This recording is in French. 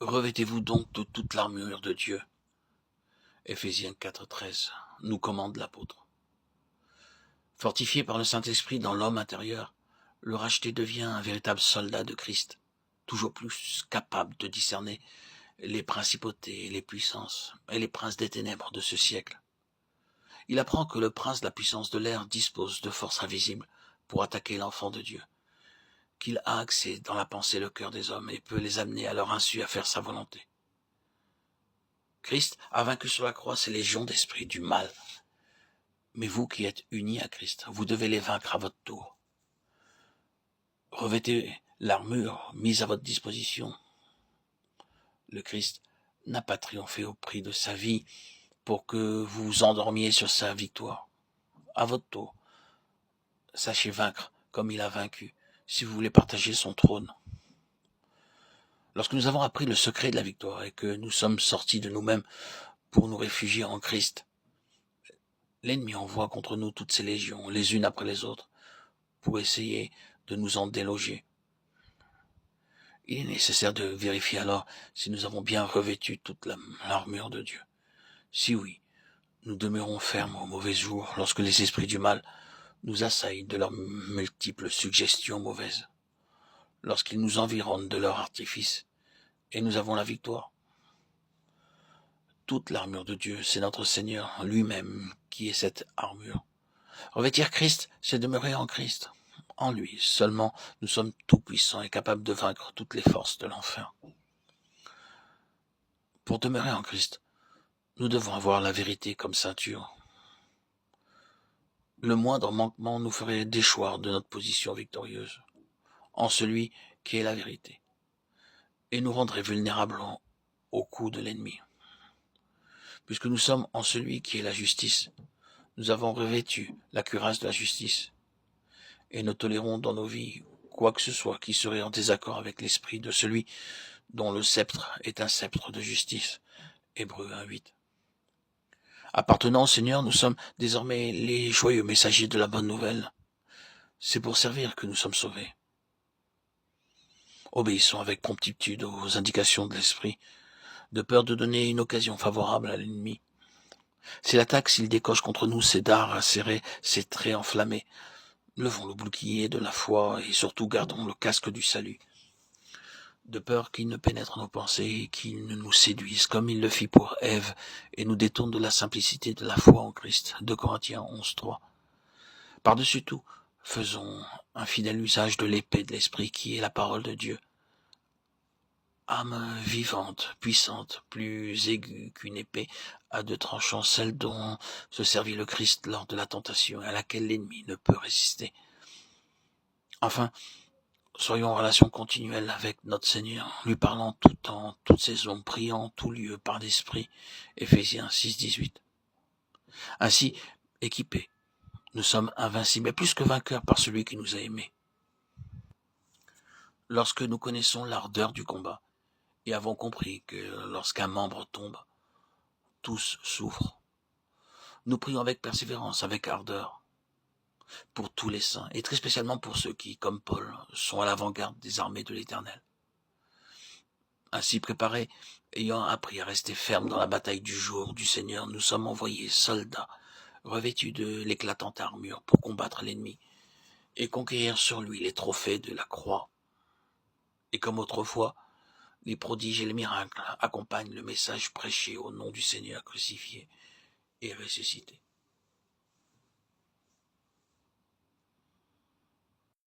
Revêtez-vous donc de toute l'armure de Dieu. Éphésiens 4,13 nous commande l'apôtre. Fortifié par le Saint-Esprit dans l'homme intérieur, le racheté devient un véritable soldat de Christ, toujours plus capable de discerner les principautés, les puissances et les princes des ténèbres de ce siècle. Il apprend que le prince de la puissance de l'air dispose de forces invisibles pour attaquer l'enfant de Dieu, qu'il a accès dans la pensée et le cœur des hommes et peut les amener à leur insu à faire sa volonté. Christ a vaincu sur la croix ces légions d'esprits du mal. Mais vous qui êtes unis à Christ, vous devez les vaincre à votre tour. Revêtez l'armure mise à votre disposition. Le Christ n'a pas triomphé au prix de sa vie pour que vous vous endormiez sur sa victoire. À votre tour, sachez vaincre comme il a vaincu, si vous voulez partager son trône. Lorsque nous avons appris le secret de la victoire et que nous sommes sortis de nous-mêmes pour nous réfugier en Christ, l'ennemi envoie contre nous toutes ses légions, les unes après les autres, pour essayer de nous en déloger. Il est nécessaire de vérifier alors si nous avons bien revêtu toute l'armure de Dieu. Si oui, nous demeurons fermes au mauvais jour lorsque les esprits du mal nous assaillent de leurs multiples suggestions mauvaises, lorsqu'ils nous environnent de leurs artifices, et nous avons la victoire. Toute l'armure de Dieu, c'est notre Seigneur lui-même qui est cette armure. Revêtir Christ, c'est demeurer en Christ. En lui seulement, nous sommes tout-puissants et capables de vaincre toutes les forces de l'enfer. Pour demeurer en Christ, nous devons avoir la vérité comme ceinture. Le moindre manquement nous ferait déchoir de notre position victorieuse, en celui qui est la vérité, et nous rendrait vulnérables au coup de l'ennemi. Puisque nous sommes en celui qui est la justice, nous avons revêtu la cuirasse de la justice, et ne tolérons dans nos vies quoi que ce soit qui serait en désaccord avec l'esprit de celui dont le sceptre est un sceptre de justice. Hébreux 1,8. Appartenant au Seigneur, nous sommes désormais les joyeux messagers de la bonne nouvelle. C'est pour servir que nous sommes sauvés. Obéissons avec promptitude aux indications de l'Esprit, de peur de donner une occasion favorable à l'ennemi. S'il attaque, s'il décoche contre nous ses dards acérés, ses traits enflammés, levons le bouclier de la foi et surtout gardons le casque du salut, de peur qu'il ne pénètre nos pensées et qu'il ne nous séduise comme il le fit pour Ève et nous détourne de la simplicité de la foi en Christ. 2 Corinthiens 11,3. Par-dessus tout, faisons un fidèle usage de l'épée de l'Esprit qui est la parole de Dieu. Âme vivante, puissante, plus aiguë qu'une épée à deux tranchants, celle dont se servit le Christ lors de la tentation et à laquelle l'ennemi ne peut résister. Enfin, soyons en relation continuelle avec notre Seigneur, lui parlant tout temps, toute saison, priant tout lieu par l'Esprit. Éphésiens 6,18. Ainsi, équipés, nous sommes invincibles, mais plus que vainqueurs par celui qui nous a aimés. Lorsque nous connaissons l'ardeur du combat, et avons compris que lorsqu'un membre tombe, tous souffrent, nous prions avec persévérance, avec ardeur, pour tous les saints, et très spécialement pour ceux qui, comme Paul, sont à l'avant-garde des armées de l'Éternel. Ainsi préparés, ayant appris à rester fermes dans la bataille du jour du Seigneur, nous sommes envoyés soldats, revêtus de l'éclatante armure pour combattre l'ennemi, et conquérir sur lui les trophées de la croix. Et comme autrefois, les prodiges et les miracles accompagnent le message prêché au nom du Seigneur crucifié et ressuscité.